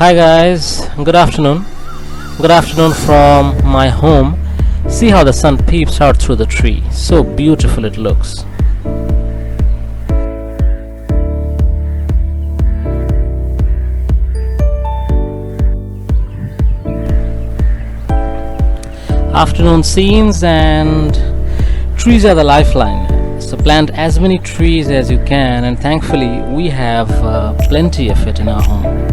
Hi guys, good afternoon. Good afternoon from my home. See how the sun peeps out through the tree. So beautiful it looks. Afternoon scenes, and trees are the lifeline. So plant as many trees as you can, and thankfully we have plenty of it in our home.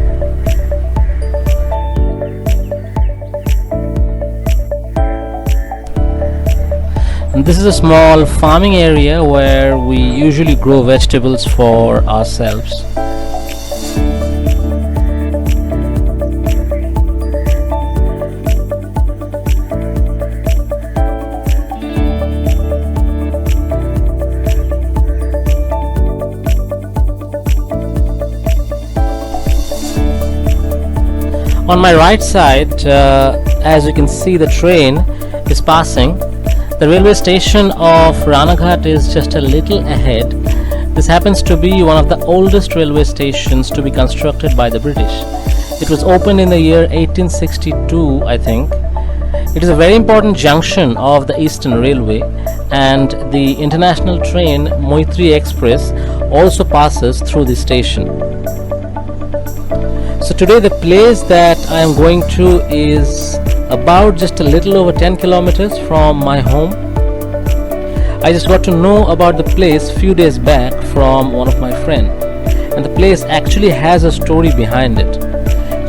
And this is a small farming area where we usually grow vegetables for ourselves. On my right side, as you can see, the train is passing. The railway station of Ranaghat is just a little ahead. This happens to be one of the oldest railway stations to be constructed by the British. It was opened in the year 1862, I think. It is a very important junction of the Eastern Railway, and the international train Moitri Express also passes through the station. So today the place that I am going to is about just a little over 10 kilometers from my home. I just got to know about the place few days back from one of my friends, and the place actually has a story behind it.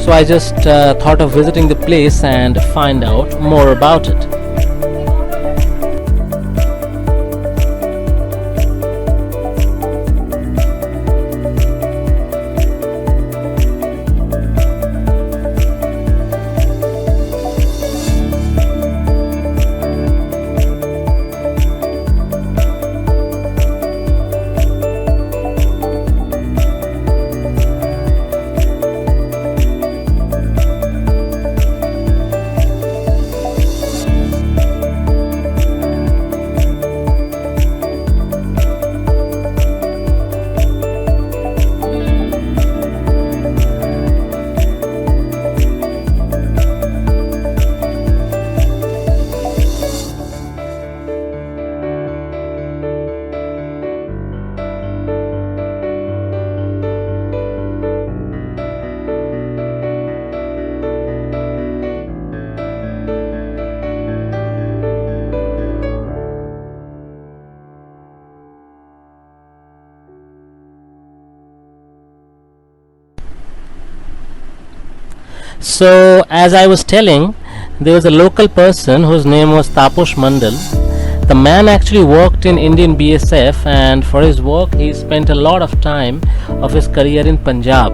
So I just thought of visiting the place and find out more about it. So as I was telling, there was a local person whose name was Taposh Mandal. The man actually worked in Indian BSF, and for his work he spent a lot of time of his career in Punjab.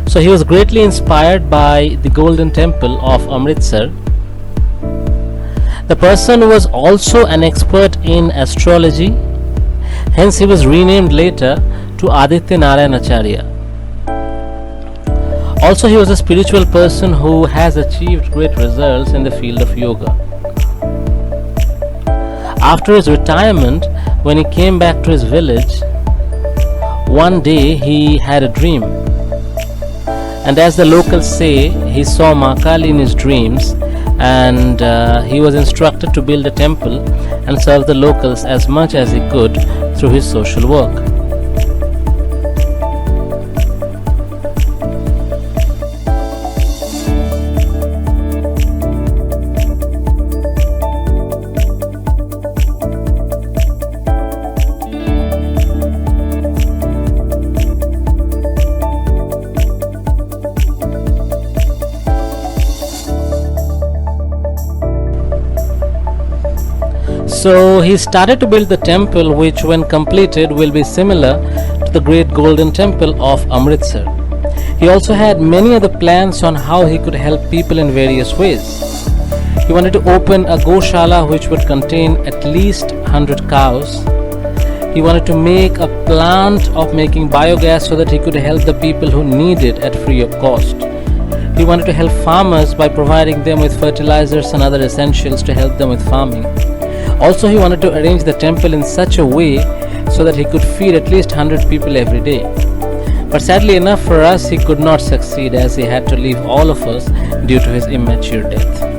So he was greatly inspired by the Golden Temple of Amritsar. The person was also an expert in astrology, hence he was renamed later to Aditya Narayan Acharya. Also, he was a spiritual person who has achieved great results in the field of yoga. After his retirement, when he came back to his village, one day he had a dream. And as the locals say, he saw Ma Kali in his dreams, and he was instructed to build a temple and serve the locals as much as he could through his social work. So he started to build the temple, which when completed will be similar to the great Golden Temple of Amritsar. He also had many other plans on how he could help people in various ways. He wanted to open a Goshala which would contain at least 100 cows. He wanted to make a plant of making biogas so that he could help the people who need it at free of cost. He wanted to help farmers by providing them with fertilizers and other essentials to help them with farming. Also, he wanted to arrange the temple in such a way so that he could feed at least 100 people every day. But sadly enough for us, he could not succeed as he had to leave all of us due to his immature death.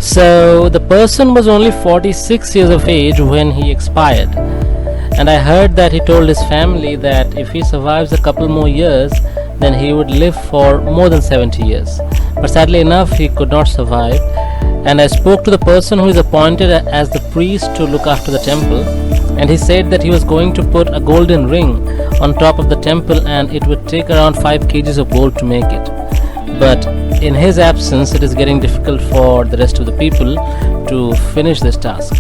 So the person was only 46 years of age when he expired, and I heard that he told his family that if he survives a couple more years, then he would live for more than 70 years. But sadly enough, he could not survive, and I spoke to the person who is appointed as the priest to look after the temple, and he said that he was going to put a golden ring on top of the temple and it would take around 5 kgs of gold to make it. But in his absence, it is getting difficult for the rest of the people to finish this task.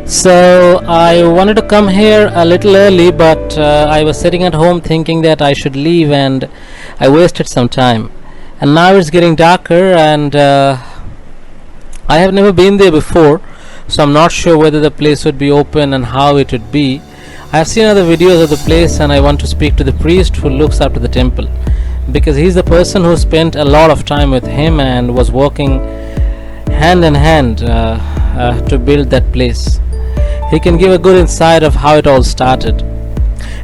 So I wanted to come here a little early, but I was sitting at home thinking that I should leave, and I wasted some time. And now it's getting darker, and I have never been there before, so I'm not sure whether the place would be open and how it would be. I have seen other videos of the place, and I want to speak to the priest who looks after the temple, because he's the person who spent a lot of time with him and was working hand in hand to build that place. He can give a good insight of how it all started.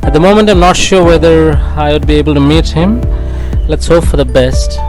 At the moment, I'm not sure whether I would be able to meet him. Let's hope for the best.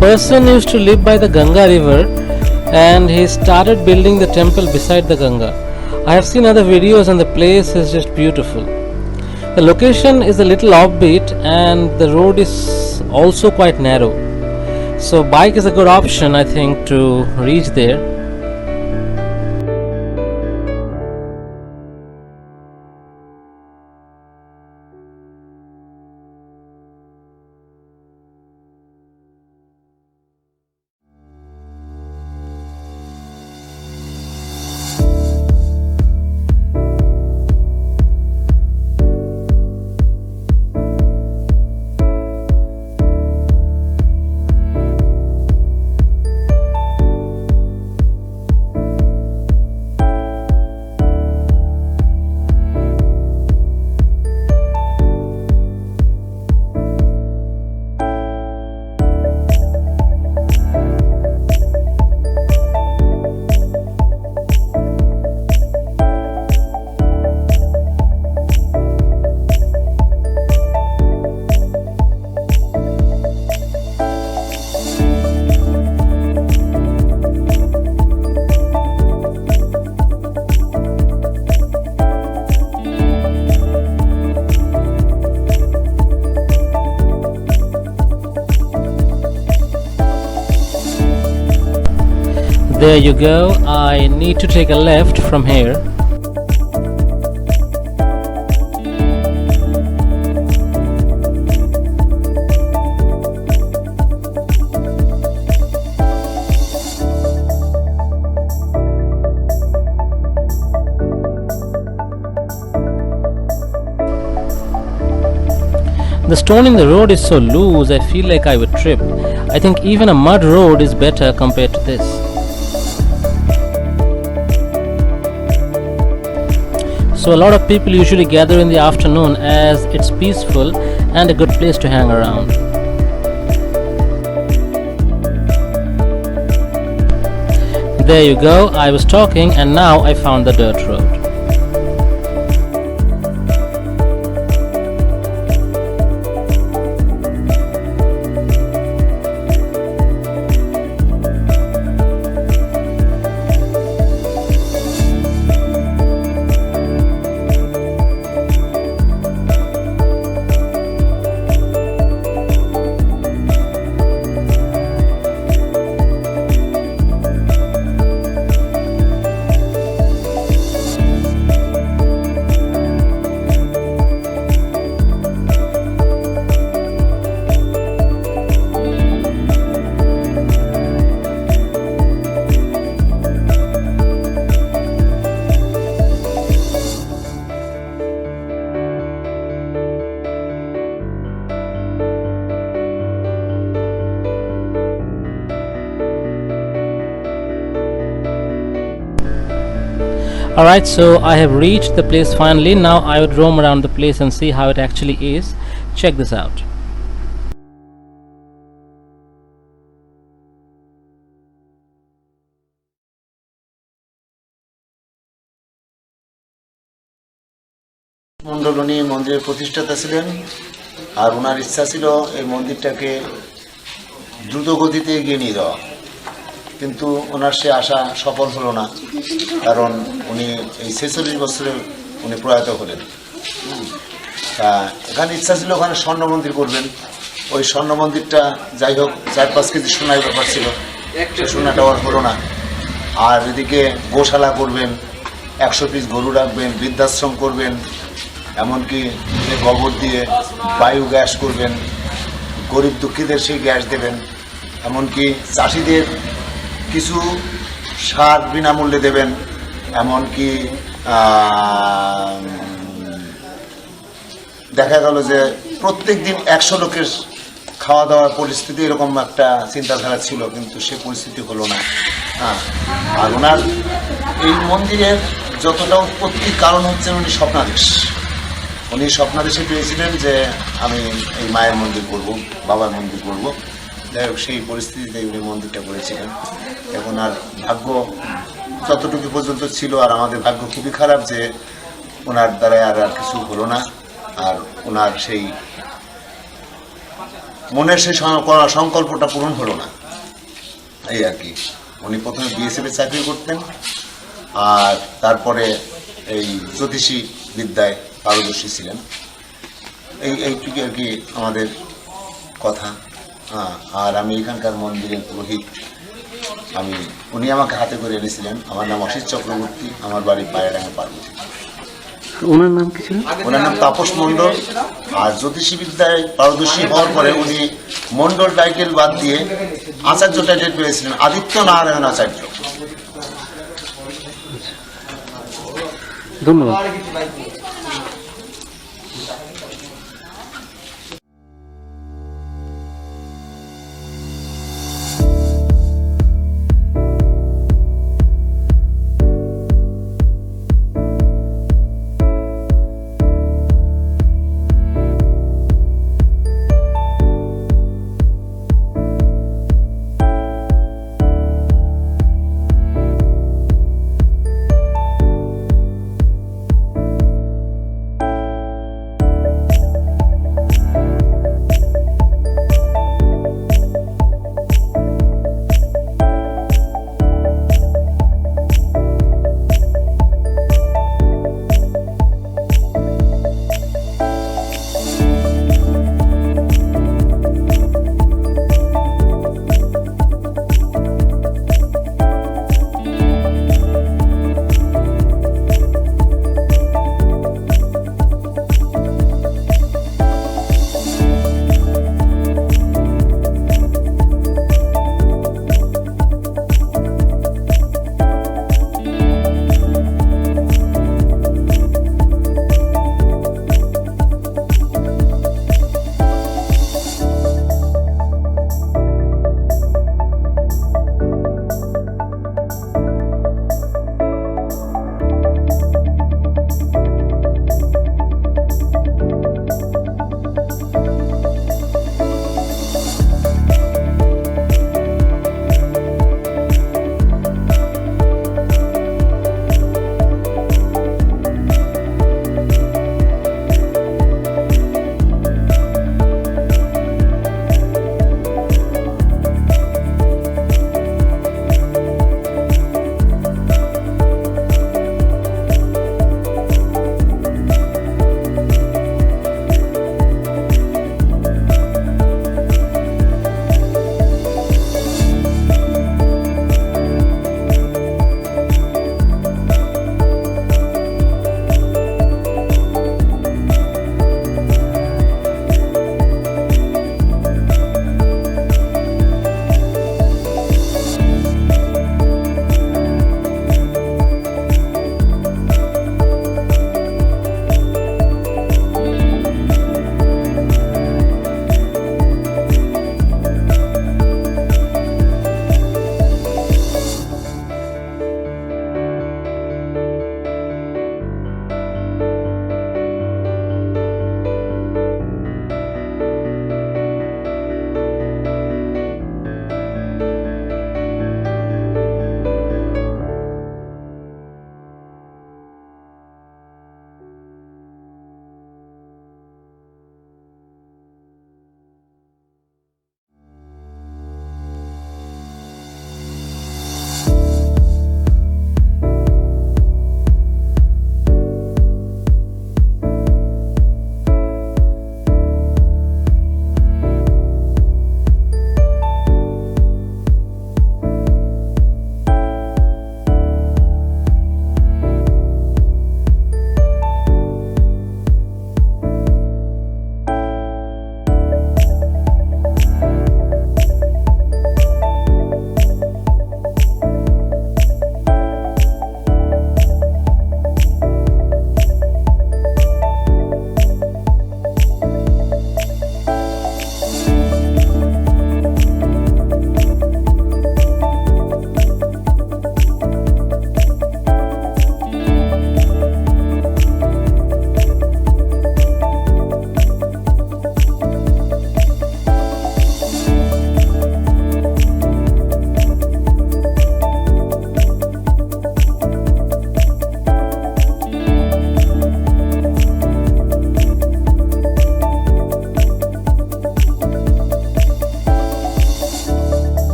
person used to live by the Ganga river and he started building the temple beside the Ganga. I have seen other videos and the place is just beautiful. The location is a little offbeat and the road is also quite narrow. So bike is a good option, I think, to reach there. There you go. I need to take a left from here. The stone in the road is so loose, I feel like I would trip. I think even a mud road is better compared to this. So a lot of people usually gather in the afternoon as it's peaceful and a good place to hang around. There you go, I was talking and now I found the dirt road. Alright, so I have reached the place finally. Now I would roam around the place and see how it actually is. Check this out. মন্ডলনী মন্দিরের প্রতিষ্ঠাতা ছিলেন আর ওনার ইচ্ছা ছিল এই মন্দিরটাকে দ্রুত গতিতে এগিয়ে নিয়ে যাওয়া, কিন্তু ওনার সে আশা সফল হলো না, কারণ উনি এই 46 বছরে উনি প্রয়াত হলেন। তা এখানে ইচ্ছা ছিল ওখানে স্বর্ণ মন্দির করবেন। ওই স্বর্ণ মন্দিরটা যাই হোক 4-5 কেজি সোনার ব্যাপার ছিল, সোনাটা আর হলো না। আর এদিকে গোশালা করবেন, 100 পিস গরু রাখবেন, বৃদ্ধাশ্রম করবেন, এমনকি গোবর দিয়ে বায়ু গ্যাস করবেন, গরিব দুঃখীদের সেই গ্যাস দেবেন, এমনকি চাষিদের কিছু সার বিনামূল্যে দেবেন, এমনকি দেখা গেল যে প্রত্যেক দিন 100 লোকের খাওয়া দাওয়ার পরিস্থিতি, এরকম একটা চিন্তাধারা ছিল, কিন্তু সে পরিস্থিতি হলো না। আর ওনার এই মন্দিরের যতটা উৎপত্তির কারণ হচ্ছে উনি স্বপ্নাদেশ। উনি স্বপ্নাদেশে পেয়েছিলেন যে আমি এই মায়ের মন্দির করব, বাবার মন্দির করব। যাই হোক সেই পরিস্থিতিতে উনি মন্দিরটা করেছিলেন। এখন আর ভাগ্য যতটুকু পর্যন্ত ছিল, আর আমাদের ভাগ্য খুবই খারাপ যে ওনার দ্বারা আর কিছু হলো না। আর ওনার সেই মনের সেই সংকল্পটা পূরণ হলো না, এই আর কি। উনি প্রথমে বিএসএফে চাকরি করতেন, আর তারপরে এই জ্যোতিষী বিদ্যায় পারদর্শী ছিলেন। এইটুকু আর কি আমাদের কথা। আর আমি এখানকার মন্দিরের পুরোহিত। উনি আমাকে হাতে করে এনেছিলেন। আমার নাম অসিত চক্রবর্তী, আমার বাড়ি পায়রাডাঙ্গা পার্বতী। ওনার নাম কি ছিল? ওনার নাম তাপস মণ্ডল। আর জ্যোতিষী বিদ্যায় পারদর্শী হওয়ার পরে উনি মণ্ডল টাইটেল বাদ দিয়ে আচার্য টাইটেল পেয়েছিলেন, আদিত্য নারায়ণ আচার্য। ধন্যবাদ।